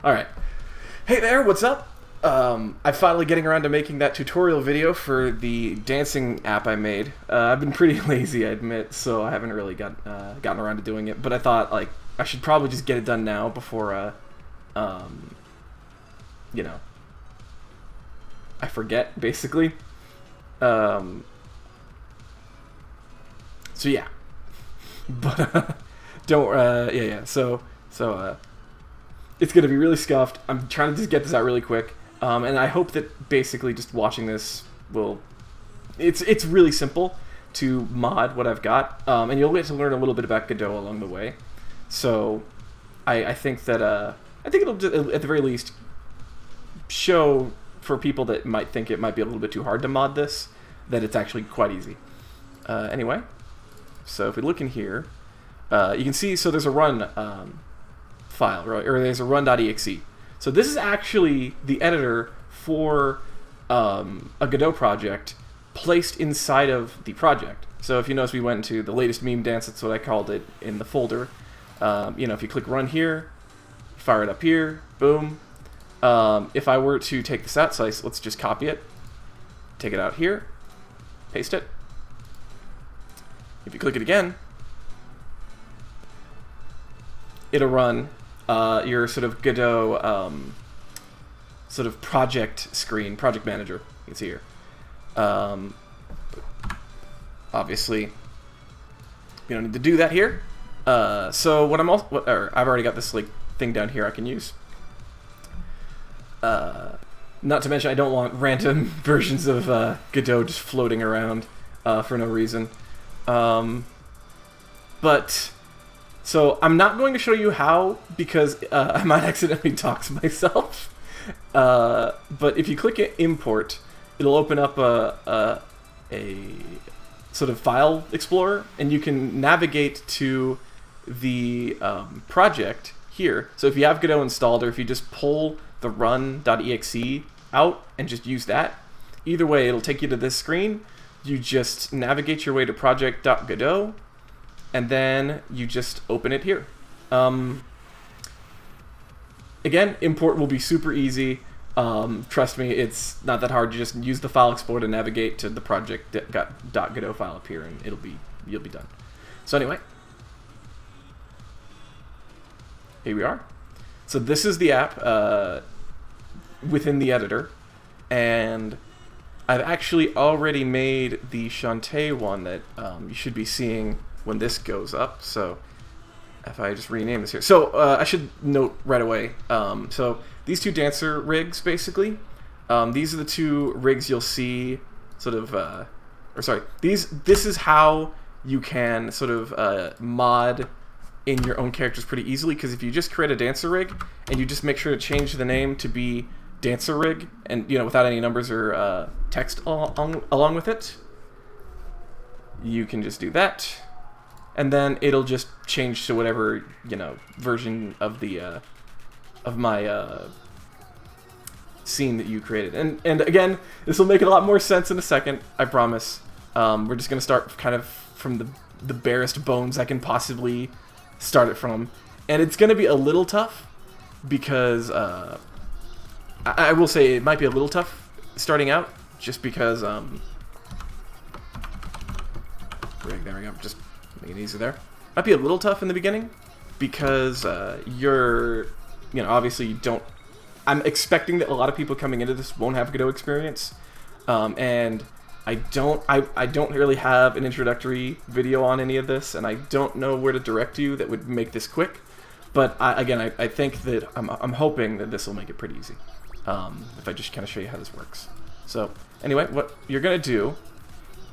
Alright. Hey there, what's up? I'm finally getting around to making that tutorial video for the dancing app I made. I've been pretty lazy, I admit, so I haven't really gotten around to doing it, but I thought, like, I should probably just get it done now before, you know, I forget, basically. So yeah. But, so, it's gonna be really scuffed. I'm trying to just get this out really quick, and I hope that basically just watching this will. It's really simple to mod what I've got, and you'll get to learn a little bit about Godot along the way. So, I think that I think it'll just, at the very least show for people that might think it might be a little bit too hard to mod this that it's actually quite easy. Anyway, so if we look in here, you can see. So there's a run. File, right? Or there's a run.exe. So this is actually the editor for a Godot project placed inside of the project. So if you notice, we went into the latest meme dance. That's what I called it in the folder. You know, if you click run here, fire it up here, boom. If I were to take this out, so let's just copy it, take it out here, paste it. If you click it again, it'll run your sort of Godot sort of project screen, project manager. You can see here. Obviously, you don't need to do that here. So what I've already got this like thing down here I can use. Not to mention, I don't want random versions of Godot just floating around for no reason. But so I'm not going to show you how, because I might accidentally dox myself. But if you click it, import, it'll open up a sort of file explorer, and you can navigate to the project here. So if you have Godot installed, or if you just pull the run.exe out and just use that, either way, it'll take you to this screen. You just navigate your way to project.godot, and then you just open it here. Again, import will be super easy. Trust me, it's not that hard. You just use the file explorer to navigate to the project.godot file up here, and you'll be done. So anyway, here we are. So this is the app within the editor, and I've actually already made the Shantae one that you should be seeing when this goes up. So if I just rename this here. So I should note right away, so these two dancer rigs, basically, these are the two rigs you'll see sort of, this is how you can sort of mod in your own characters pretty easily, because if you just create a dancer rig and you just make sure to change the name to be dancer rig, and without any numbers or text along with it, you can just do that, and then it'll just change to whatever version of the of my scene that you created. And again, this will make a lot more sense in a second, I promise. We're just gonna start kind of from the barest bones I can possibly start it from, and it's gonna be a little tough because I will say it might be a little tough starting out, just because there we go, just make it easy there. Might be a little tough in the beginning because you're obviously you don't. I'm expecting that a lot of people coming into this won't have Godot experience, and I don't really have an introductory video on any of this, and I don't know where to direct you that would make this quick. But I think that I'm hoping that this will make it pretty easy. If I just kind of show you how this works. So anyway, what you're gonna do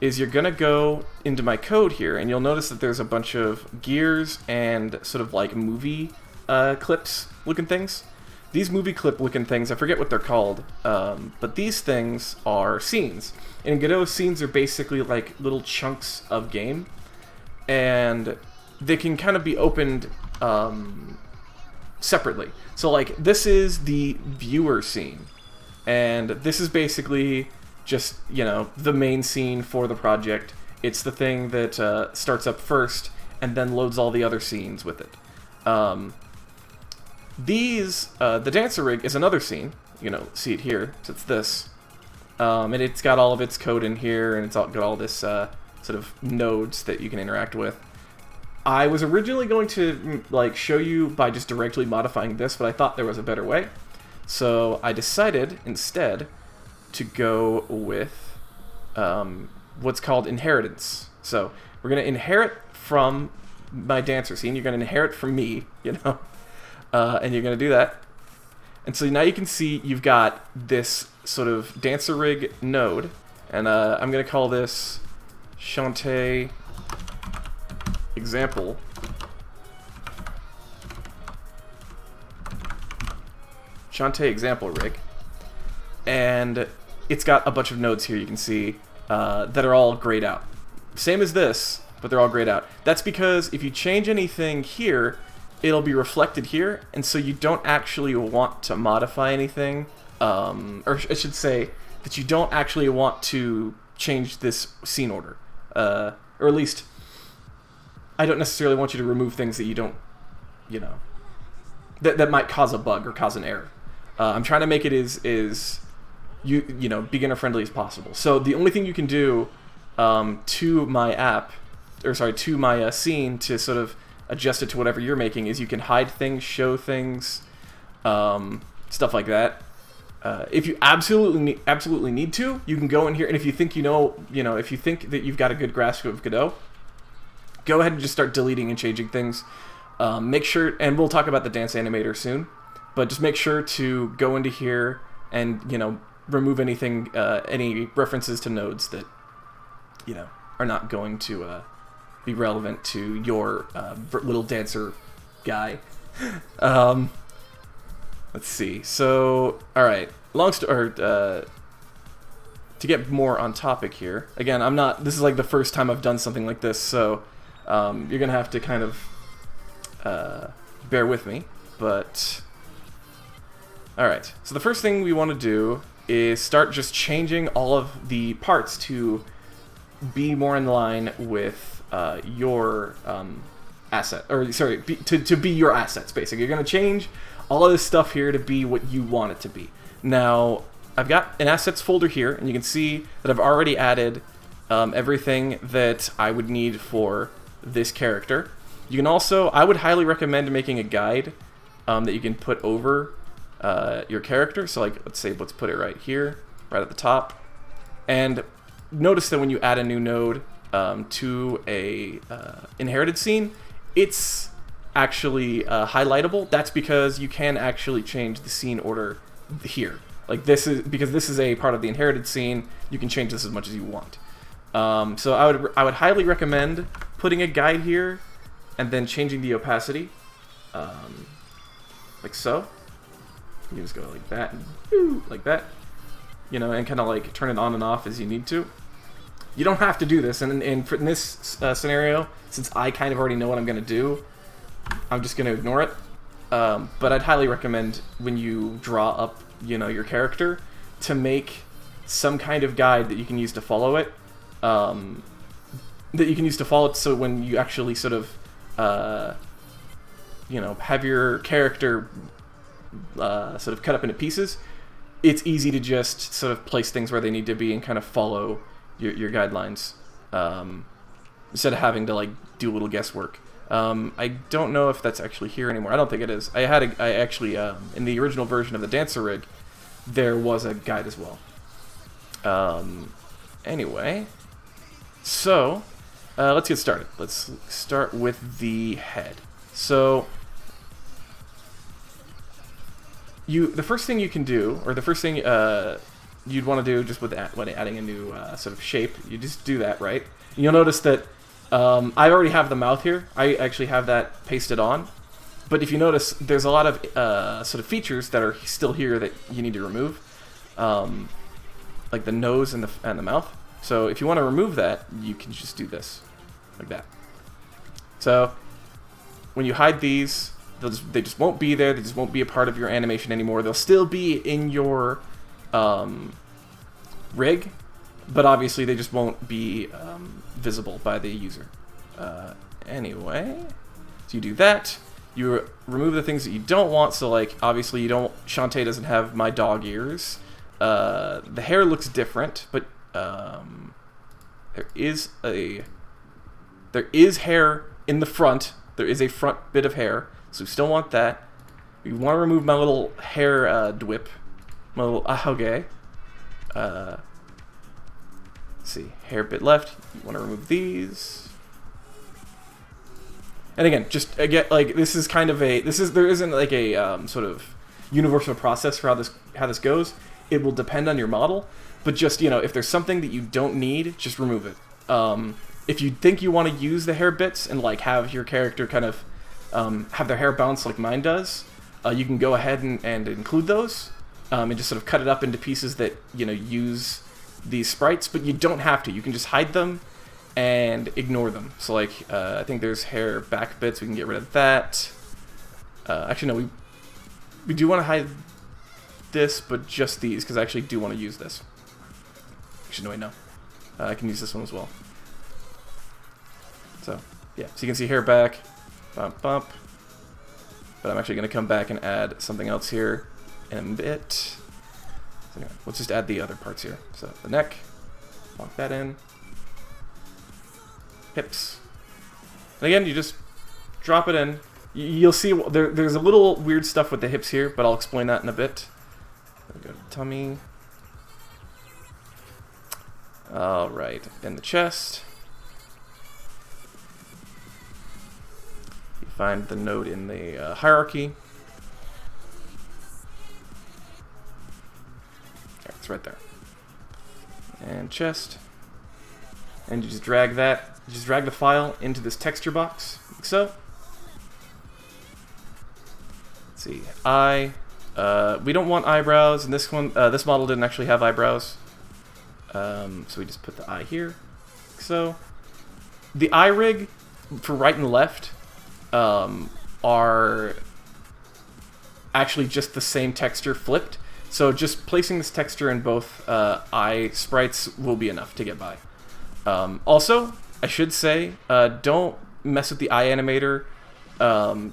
is you're gonna go into my code here, and you'll notice that there's a bunch of gears and sort of like movie clips looking things. These movie clip looking things, I forget what they're called, but these things are scenes. In Godot, scenes are basically like little chunks of game, and they can kind of be opened separately. So like this is the viewer scene, and this is basically just the main scene for the project. It's the thing that starts up first and then loads all the other scenes with it. These, the dancer rig is another scene. You know, see it here. So it's this. And it's got all of its code in here, and it's got all this sort of nodes that you can interact with. I was originally going to like show you by just directly modifying this, but I thought there was a better way. So I decided instead to go with what's called inheritance. So we're going to inherit from my dancer scene. You're going to inherit from me, you know, and you're going to do that. And so now you can see you've got this sort of dancer rig node, and I'm going to call this Shantae example. Shantae example rig. And it's got a bunch of nodes here you can see that are all grayed out. Same as this, but they're all grayed out. That's because if you change anything here, it'll be reflected here, and so you don't actually want to modify anything, or I should say that you don't actually want to change this scene order, or at least I don't necessarily want you to remove things that you don't, you know, that might cause a bug or cause an error. I'm trying to make it as you know, beginner friendly as possible. So the only thing you can do to my app, or sorry, to my scene to sort of adjust it to whatever you're making is you can hide things, show things, stuff like that. If you absolutely need to, you can go in here, and if you think if you think that you've got a good grasp of Godot, go ahead and just start deleting and changing things. Make sure, and we'll talk about the dance animator soon, but just make sure to go into here and, you know, remove anything, any references to nodes that, you know, are not going to be relevant to your little dancer guy. Let's see. So, all right. To get more on topic here. Again, this is like the first time I've done something like this, so you're gonna have to kind of bear with me. But all right. So the first thing we want to do is start just changing all of the parts to be more in line with your asset, or sorry, to be your assets. Basically, you're gonna change all of this stuff here to be what you want it to be. Now, I've got an assets folder here, and you can see that I've already added everything that I would need for this character. You can also, I would highly recommend making a guide that you can put over your character. So like, let's put it right here, right at the top. And notice that when you add a new node to a inherited scene, it's actually highlightable. That's because you can actually change the scene order here. Like this is because this is a part of the inherited scene. You can change this as much as you want. So I would highly recommend putting a guide here and then changing the opacity, like so. You can just go like that and like that, you know, and kind of like turn it on and off as you need to. You don't have to do this, and in this scenario, since I kind of already know what I'm going to do, I'm just going to ignore it. But I'd highly recommend when you draw up, you know, your character, to make some kind of guide that you can use to follow it. So when you actually sort of, you know, have your character sort of cut up into pieces, it's easy to just sort of place things where they need to be and kind of follow your guidelines, instead of having to like do a little guesswork. I don't know if that's actually here anymore. I don't think it is. I actually in the original version of the dancer rig, there was a guide as well. Anyway, so let's get started. Let's start with the head. So the first thing you can do, or the first thing you'd want to do just when adding a new sort of shape, you just do that, right? You'll notice that I already have the mouth here. I actually have that pasted on. But if you notice, there's a lot of sort of features that are still here that you need to remove, like the nose and the mouth. So if you want to remove that, you can just do this, like that. So when you hide these, they just won't be there. They just won't be a part of your animation anymore. They'll still be in your rig, but obviously they just won't be visible by the user. Anyway, so you do that. You remove the things that you don't want. So like obviously you don't. Shantae doesn't have my dog ears. The hair looks different, but there is hair in the front. There is a front bit of hair, so we still want that. We want to remove my little hair dwip, my little ahoge. Let's see, hair bit left. You want to remove these. And again, just again, like this is kind of there isn't like a sort of universal process for how this goes. It will depend on your model, but just if there's something that you don't need, just remove it. If you think you want to use the hair bits and like have your character kind of have their hair bounce like mine does, you can go ahead and include those and just sort of cut it up into pieces that use these sprites, but you don't have to. You can just hide them and ignore them. So like I think there's hair back bits. We can get rid of that. Actually, no, we do want to hide this, but just these, because I actually do want to use this. Actually, no, wait, no. I can use this one as well. So, yeah. So you can see hair back, bump, bump. But I'm actually going to come back and add something else here in a bit. So anyway, let's just add the other parts here. So the neck, lock that in. Hips. And again, you just drop it in. You'll see there's a little weird stuff with the hips here, but I'll explain that in a bit. Go to tummy. Alright, in the chest. You find the node in the hierarchy. Okay, it's right there. And chest. And you just drag that. You just drag the file into this texture box, like so. Let's see, we don't want eyebrows, and this one, this model didn't actually have eyebrows. So we just put the eye here, like so. The eye rig for right and left are actually just the same texture flipped. So just placing this texture in both eye sprites will be enough to get by. Also, I should say, don't mess with the eye animator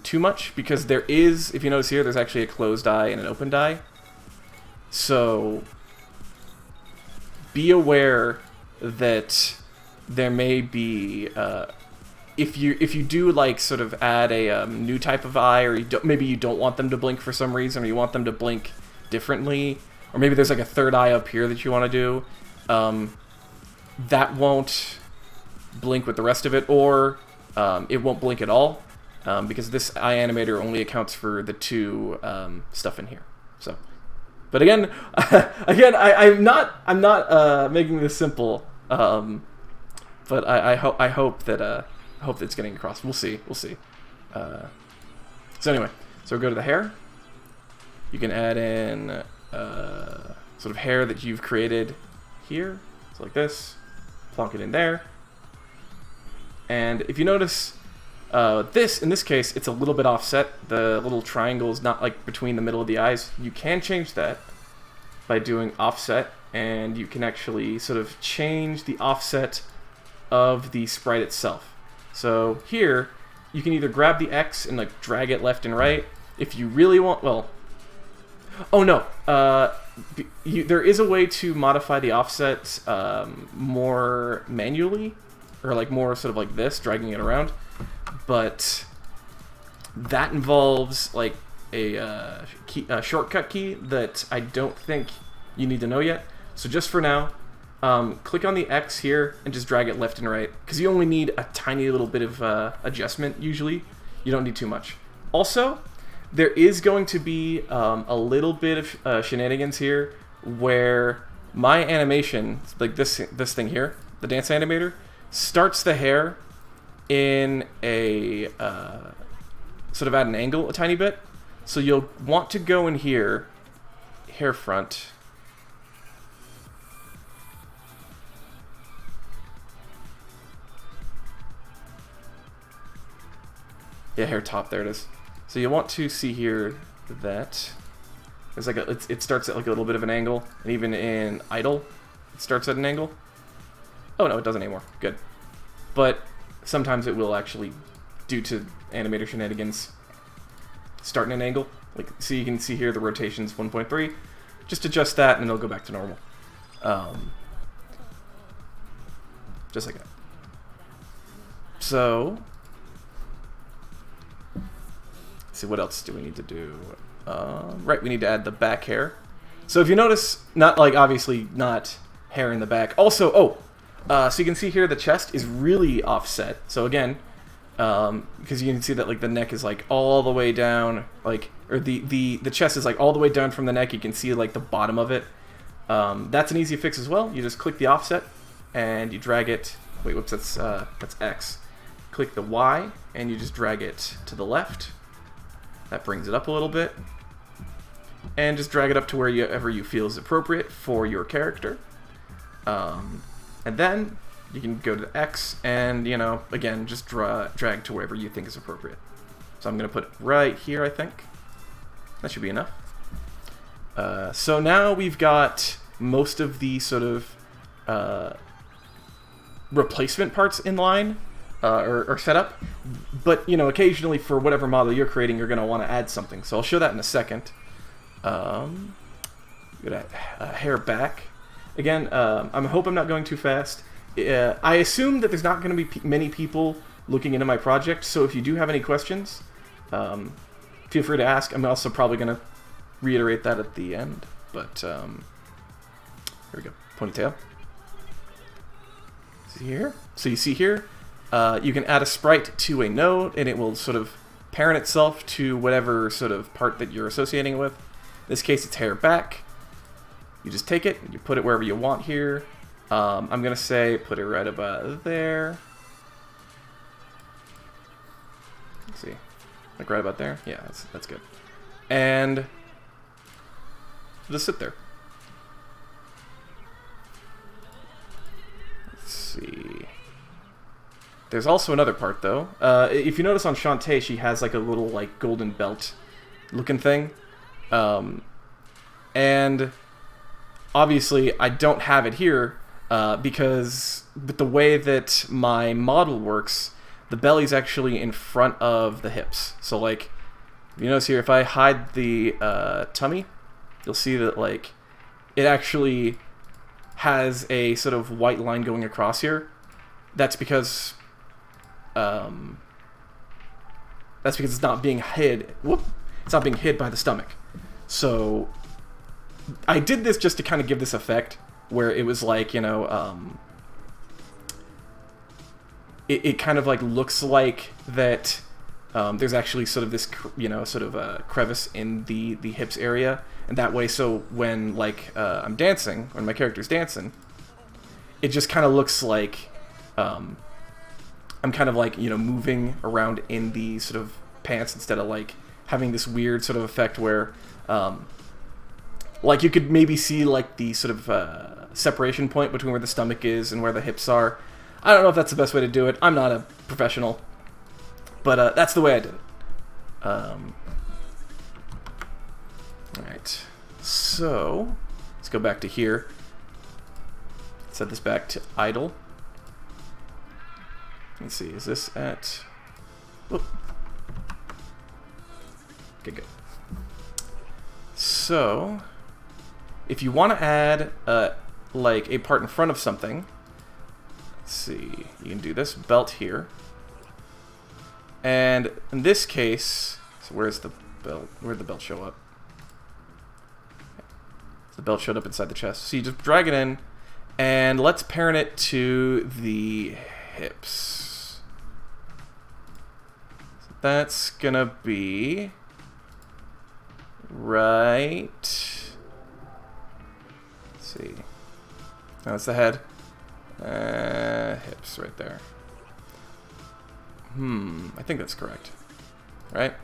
too much, because there is, if you notice here, there's actually a closed eye and an opened eye. So be aware that there may be, if you do like sort of add a new type of eye, or maybe you don't want them to blink for some reason, or you want them to blink differently, or maybe there's like a third eye up here that you want to do, that won't blink with the rest of it, or it won't blink at all, because this eye animator only accounts for the two stuff in here. So, but again, I'm not making this simple, but I hope that it's getting across. We'll see. So anyway, so we'll go to the hair. You can add in sort of hair that you've created here, so like this. Plonk it in there. And if you notice, in this case, it's a little bit offset. The little triangle is not like between the middle of the eyes. You can change that by doing offset, and you can actually sort of change the offset of the sprite itself. So here, you can either grab the X and like drag it left and right. If you really want, well, oh no, there is a way to modify the offset more manually, or like more sort of like this, dragging it around, but that involves like a shortcut key that I don't think you need to know yet. So just for now, click on the X here and just drag it left and right, because you only need a tiny little bit of adjustment usually. You don't need too much. Also, there is going to be a little bit of shenanigans here where my animation, like this thing here, the dance animator, starts the hair in a sort of at an angle a tiny bit. So you'll want to go in here, hair front. Yeah, hair top, there it is. So you want to see here that there's like it starts at like a little bit of an angle, and even in idle, it starts at an angle. Oh no, it doesn't anymore. Good. But sometimes it will actually, due to animator shenanigans, starting an angle. Like, so you can see here the rotation's 1.3. Just adjust that and it'll go back to normal. Just like that. So, let's see, what else do we need to do? Right, we need to add the back hair. So if you notice, not like, obviously not hair in the back. Also, so you can see here the chest is really offset. So again, because you can see that like the neck is like all the way down, like, or the chest is like all the way down from the neck. You can see like the bottom of it. That's an easy fix as well. You just click the offset and you drag it. Wait, whoops, that's X. Click the Y and you just drag it to the left. That brings it up a little bit. And just drag it up to wherever you feel is appropriate for your character. And then you can go to X and, you know, again, just drag to wherever you think is appropriate. So I'm going to put it right here, I think. That should be enough. So now we've got most of the sort of replacement parts in line or set up. But, you know, occasionally for whatever model you're creating, you're going to want to add something. So I'll show that in a second. Hair back. Again, I hope I'm not going too fast. I assume that there's not going to be many people looking into my project, so if you do have any questions, feel free to ask. I'm also probably going to reiterate that at the end, but here we go. Ponytail. See here? So you see here, you can add a sprite to a node, and it will sort of parent itself to whatever sort of part that you're associating it with. In this case, it's hair back. You just take it, you put it wherever you want here. I'm going to say put it right about there. Let's see. Like right about there? Yeah, that's good. And just sit there. Let's see. There's also another part, though. If you notice on Shantae, she has like a little like golden belt looking thing. And obviously, I don't have it here because with the way that my model works, the belly's actually in front of the hips. So, like, you notice here, if I hide the tummy, you'll see that, like, it actually has a sort of white line going across here. That's because it's not being hid. Whoop! It's not being hid by the stomach. So I did this just to kind of give this effect where it was like, you know, it kind of like looks like that there's actually sort of this, you know, sort of a crevice in the hips area. And that way, so when like I'm dancing, when my character's dancing, it just kind of looks like I'm kind of like, you know, moving around in the sort of pants instead of like having this weird sort of effect where like you could maybe see like the sort of separation point between where the stomach is and where the hips are. I don't know if that's the best way to do it. I'm not a professional, but that's the way I did it. Alright, so let's go back to here. Set this back to idle. Let's see, is this at... Whoop. Okay, good. So, if you want to add like a part in front of something, let's see, you can do this belt here. And in this case, so where's the belt? Where'd the belt show up? The belt showed up inside the chest. So you just drag it in, and let's parent it to the hips. So that's gonna be right. Let's see. Oh, that's the head. Hips right there. I think that's correct. Right?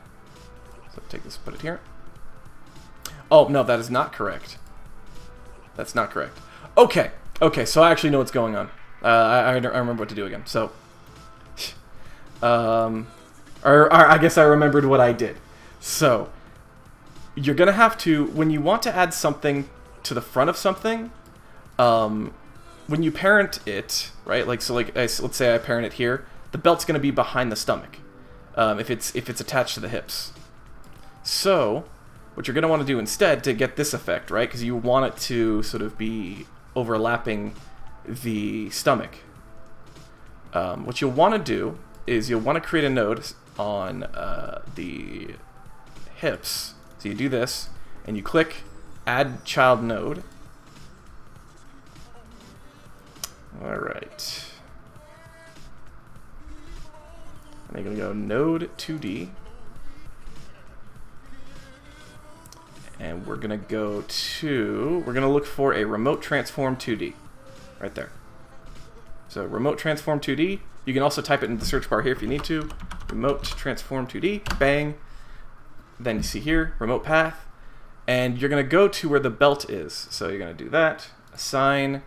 So take this, put it here. Oh, no, that is not correct. That's not correct. Okay, okay, so I actually know what's going on. I remember what to do again. So, or I guess I remembered what I did. So, you're gonna have to, when you want to add something to the front of something, when you parent it, right? Like, so like, let's say I parent it here, the belt's gonna be behind the stomach, if it's attached to the hips. So what you're going to want to do instead to get this effect, right, because you want it to sort of be overlapping the stomach, what you'll want to do is you'll want to create a node on the hips. So you do this, and you click Add Child Node. Alright. And you're going to go Node 2D. And we're going to go to... We're going to look for a Remote Transform 2D. Right there. So Remote Transform 2D. You can also type it in the search bar here if you need to. Remote Transform 2D. Bang. Then you see here, Remote Path. And you're going to go to where the belt is. So you're going to do that. Assign.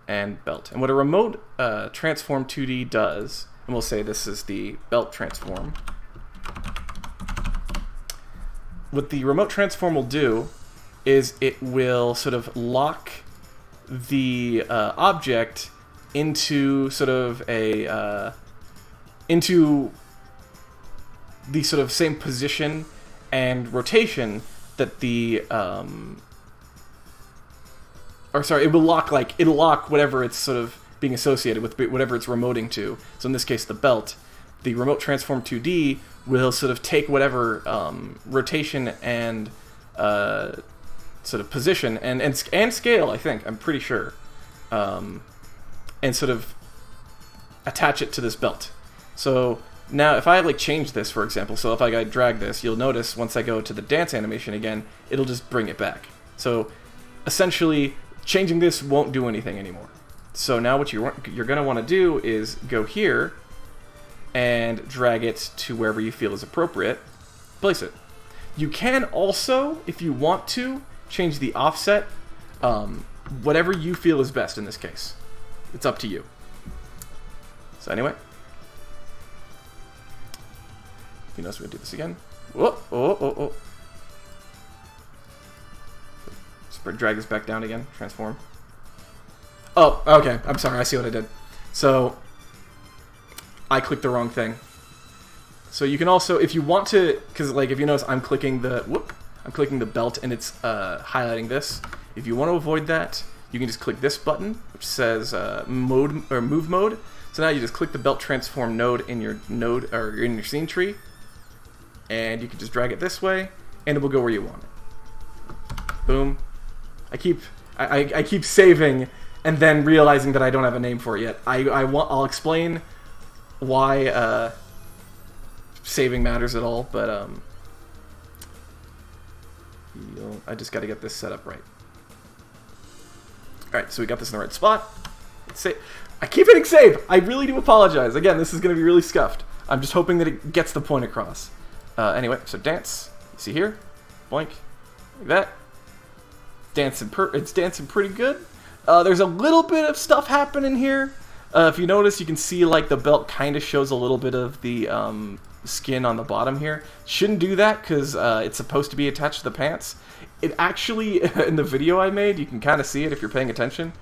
And belt. And what a Remote Transform 2D does, and we'll say this is the belt transform. What the Remote Transform will do is it will sort of lock the object into sort of a into the sort of same position and rotation that the or sorry, it will lock it'll lock whatever it's sort of being associated with, whatever it's remoting to. So in this case, the belt. The Remote Transform 2D will sort of take whatever rotation and sort of position and scale, I think, I'm pretty sure, and sort of attach it to this belt. So now if I change this, for example, so if I drag this, you'll notice once I go to the dance animation again, it'll just bring it back. So essentially, changing this won't do anything anymore. So now what you're going to want to do is go here and drag it to wherever you feel is appropriate. Place it. You can also, if you want to, change the offset, whatever you feel is best in this case. It's up to you. So anyway, you notice we're going to do this again. Whoa, oh. Drag this back down again. Transform. Oh, okay. I'm sorry. I see what I did. So I clicked the wrong thing. So you can also, if you want to, because if you notice, I'm clicking the belt and it's highlighting this. If you want to avoid that, you can just click this button, which says mode or move mode. So now you just click the belt transform node in your scene tree, and you can just drag it this way, and it will go where you want it. Boom. I keep saving and then realizing that I don't have a name for it yet. I'll explain why saving matters at all, but I just got to get this set up right. All right, so we got this in the right spot. I keep hitting save. I really do apologize. Again, this is going to be really scuffed. I'm just hoping that it gets the point across. Anyway, so dance. You see here, boink, like that. It's dancing pretty good. There's a little bit of stuff happening here. If you notice, you can see the belt kind of shows a little bit of the skin on the bottom here. Shouldn't do that because it's supposed to be attached to the pants. It actually, in the video I made, you can kind of see it if you're paying attention.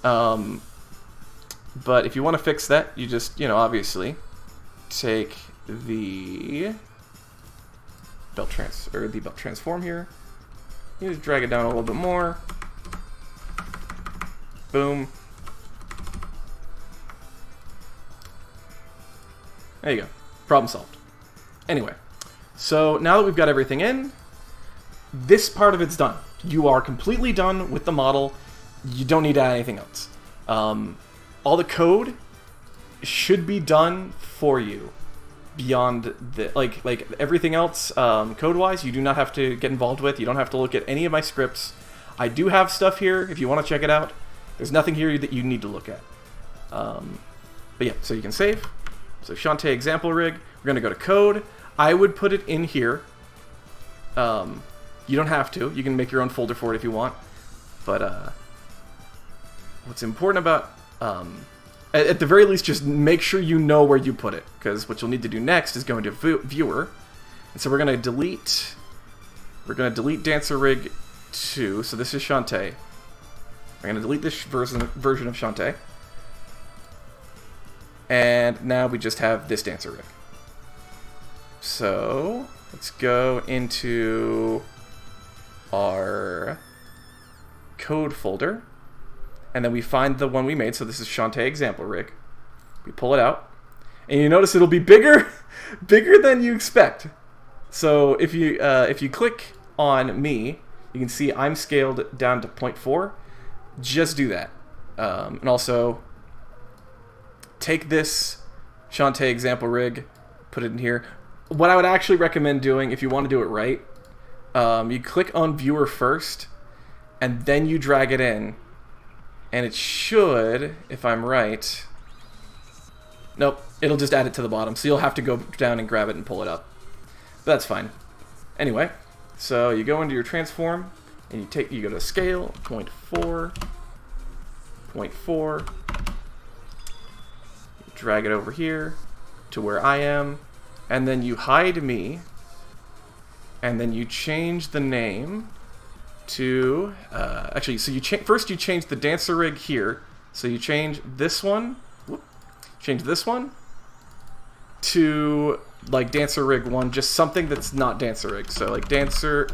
But if you want to fix that, you just, obviously take the belt transform here. You just drag it down a little bit more. Boom. There you go. Problem solved. Anyway, so now that we've got everything in, this part of it's done. You are completely done with the model. You don't need to add anything else. All the code should be done for you. Beyond the like everything else code-wise, you do not have to get involved with. You don't have to look at any of my scripts. I do have stuff here if you want to check it out. There's nothing here that you need to look at. But yeah, so you can save. So Shantae example rig. We're gonna go to code. I would put it in here. You don't have to. You can make your own folder for it if you want. But what's important about at the very least, just make sure you know where you put it, because what you'll need to do next is go into Viewer, and so we're going to delete Dancer Rig 2, so this is Shantae. We're going to delete this version of Shantae, and now we just have this Dancer Rig. So, let's go into our code folder, and then we find the one we made. So this is Shantae example rig. We pull it out, and you notice it'll be bigger, bigger than you expect. So if you click on me, you can see I'm scaled down to 0.4. Just do that, and also take this Shantae example rig, put it in here. What I would actually recommend doing, if you want to do it right, you click on viewer first, and then you drag it in, and it should, if I'm right, nope, it'll just add it to the bottom, so you'll have to go down and grab it and pull it up. But that's fine. Anyway, so you go into your transform, and you go to scale, 0.4, 0.4, drag it over here to where I am, and then you hide me, and then you change the name to, actually, so first you change the dancer rig here, so you change this one, change this one to like dancer rig 1, just something that's not dancer rig, so like dancer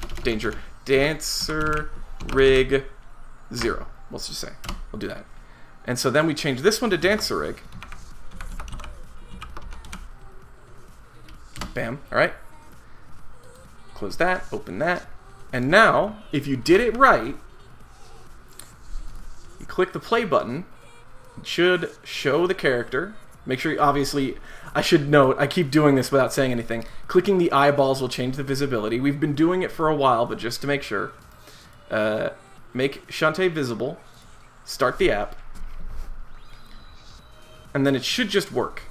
rig 0, let's just say, we'll do that. And so then we change this one to dancer rig. Bam, alright. Close that, open that. And now, if you did it right, you click the play button, it should show the character. Make sure, obviously, I should note, I keep doing this without saying anything. Clicking the eyeballs will change the visibility. We've been doing it for a while, but just to make sure. Make Shantae visible. Start the app. And then it should just work.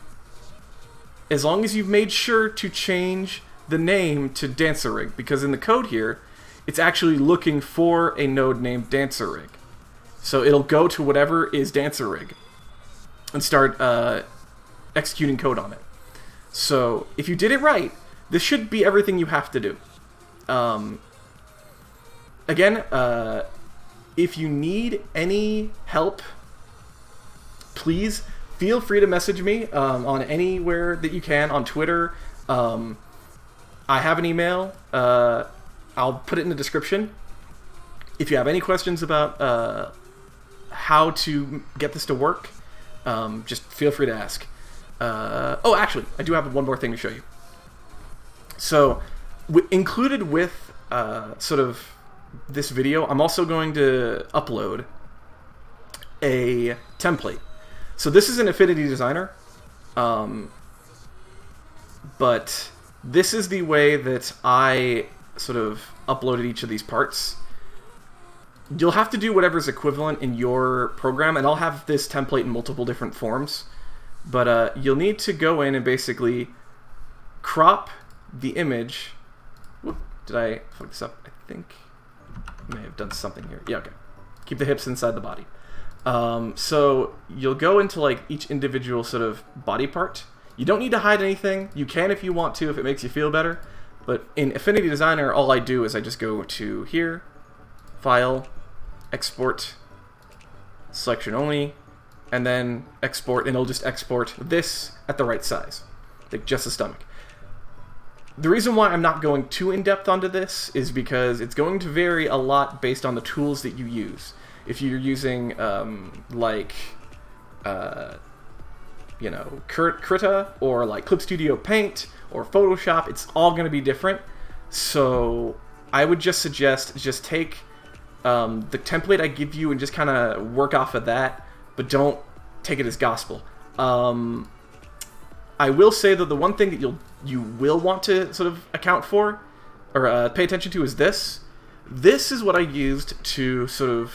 As long as you've made sure to change the name to dancer rig, because in the code here, it's actually looking for a node named dancer rig. So it'll go to whatever is dancer rig and start executing code on it. So if you did it right, this should be everything you have to do. Again, if you need any help, please feel free to message me on anywhere that you can, on Twitter. I have an email. I'll put it in the description. If you have any questions about how to get this to work, just feel free to ask. Oh, actually, I do have one more thing to show you. So, included with sort of this video, I'm also going to upload a template. So this is an Affinity Designer, but this is the way that I sort of uploaded each of these parts. You'll have to do whatever's equivalent in your program, and I'll have this template in multiple different forms. But you'll need to go in and basically crop the image. Whoop, did I fuck this up? I think I may have done something here. Yeah, okay. Keep the hips inside the body. So you'll go into like each individual sort of body part. You don't need to hide anything. You can if you want to, if it makes you feel better. But in Affinity Designer, all I do is I just go to here, File, Export, Selection Only, and then Export, and it'll just export this at the right size, like just the stomach. The reason why I'm not going too in-depth onto this is because it's going to vary a lot based on the tools that you use. If you're using, you know, Krita, or like Clip Studio Paint, or Photoshop, it's all going to be different. So I would just suggest just take the template I give you and just kind of work off of that, but don't take it as gospel. I will say that the one thing that you will want to sort of account for, or pay attention to, is this. This is what I used to sort of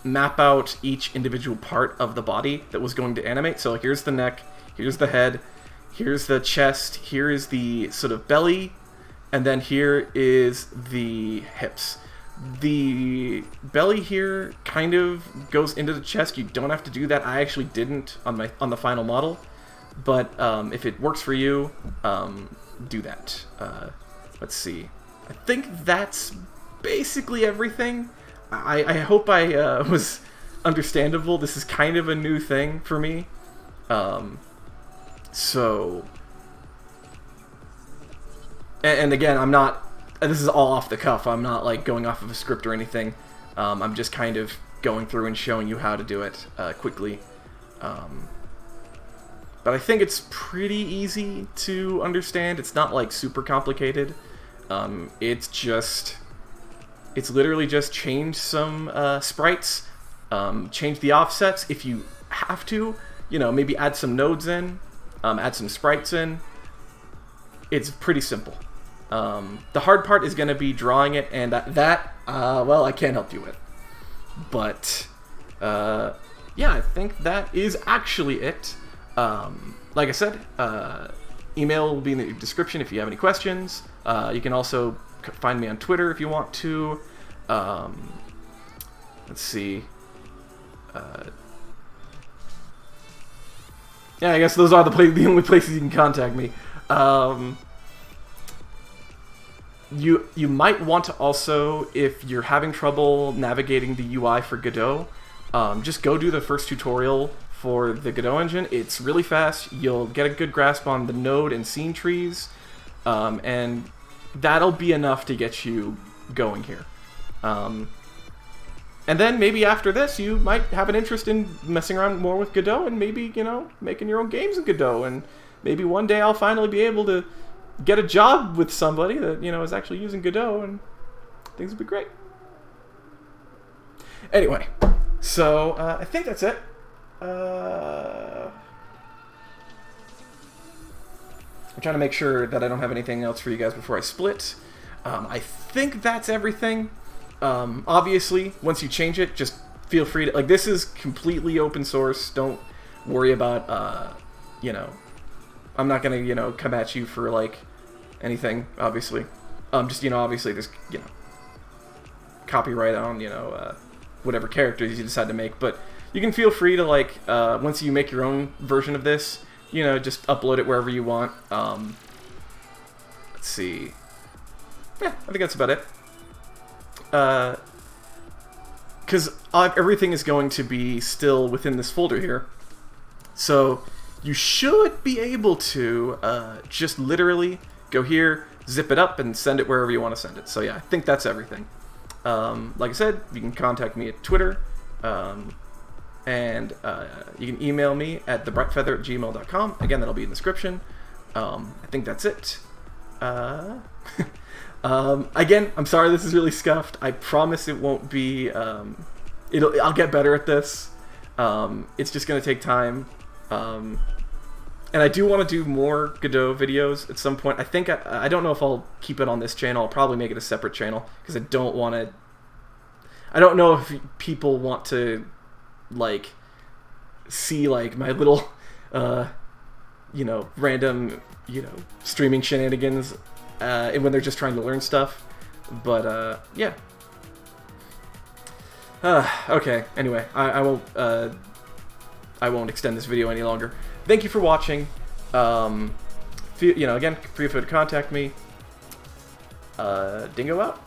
map out each individual part of the body that was going to animate. So here's the neck, here's the head, here's the chest, here is the sort of belly, and then here is the hips. The belly here kind of goes into the chest. You don't have to do that. I actually didn't on the final model, but if it works for you, do that. Let's see. I think that's basically everything. I hope I was understandable. This is kind of a new thing for me. So And again, I'm not. This is all off the cuff. I'm not like going off of a script or anything. I'm just kind of going through and showing you how to do it quickly. But I think it's pretty easy to understand. It's not like super complicated. It's literally just change some sprites, change the offsets if you have to. You know, maybe add some nodes in, add some sprites in. It's pretty simple. The hard part is going to be drawing it, and well, I can't help you with. But, yeah, I think that is actually it. Like I said, email will be in the description if you have any questions. You can also find me on Twitter if you want to. Let's see. Yeah, I guess those are the only places you can contact me. You might want to also, if you're having trouble navigating the UI for Godot, just go do the first tutorial for the Godot engine. It's really fast. You'll get a good grasp on the node and scene trees, and that'll be enough to get you going here. And then maybe after this, you might have an interest in messing around more with Godot and maybe, you know, making your own games in Godot. And maybe one day I'll finally be able to get a job with somebody that, you know, is actually using Godot, and things will be great. Anyway, so I think that's it. I'm trying to make sure that I don't have anything else for you guys before I split. I think that's everything. Obviously, once you change it, just feel free to... Like, this is completely open source. Don't worry about, you know... I'm not gonna, you know, come at you for, like, anything, obviously. Just, you know, obviously there's, you know, copyright on, you know, whatever characters you decide to make. But you can feel free to, like, once you make your own version of this, you know, just upload it wherever you want. Let's see. Yeah, I think that's about it. Because everything is going to be still within this folder here. So you should be able to just literally go here, zip it up, and send it wherever you want to send it. So yeah, I think that's everything. Like I said, you can contact me at Twitter, and you can email me at thebrightfeather@gmail.com. Again, that'll be in the description. I think that's it. Again, I'm sorry this is really scuffed. I promise it won't be, I'll get better at this. It's just gonna take time. And I do want to do more Godot videos at some point. I think, I don't know if I'll keep it on this channel. I'll probably make it a separate channel, because I don't want to, I don't know if people want to, like, see, like, my little, you know, random, you know, streaming shenanigans when they're just trying to learn stuff. But, yeah. Okay, anyway, I won't extend this video any longer. Thank you for watching. You know, again, feel free to contact me. Dingo out.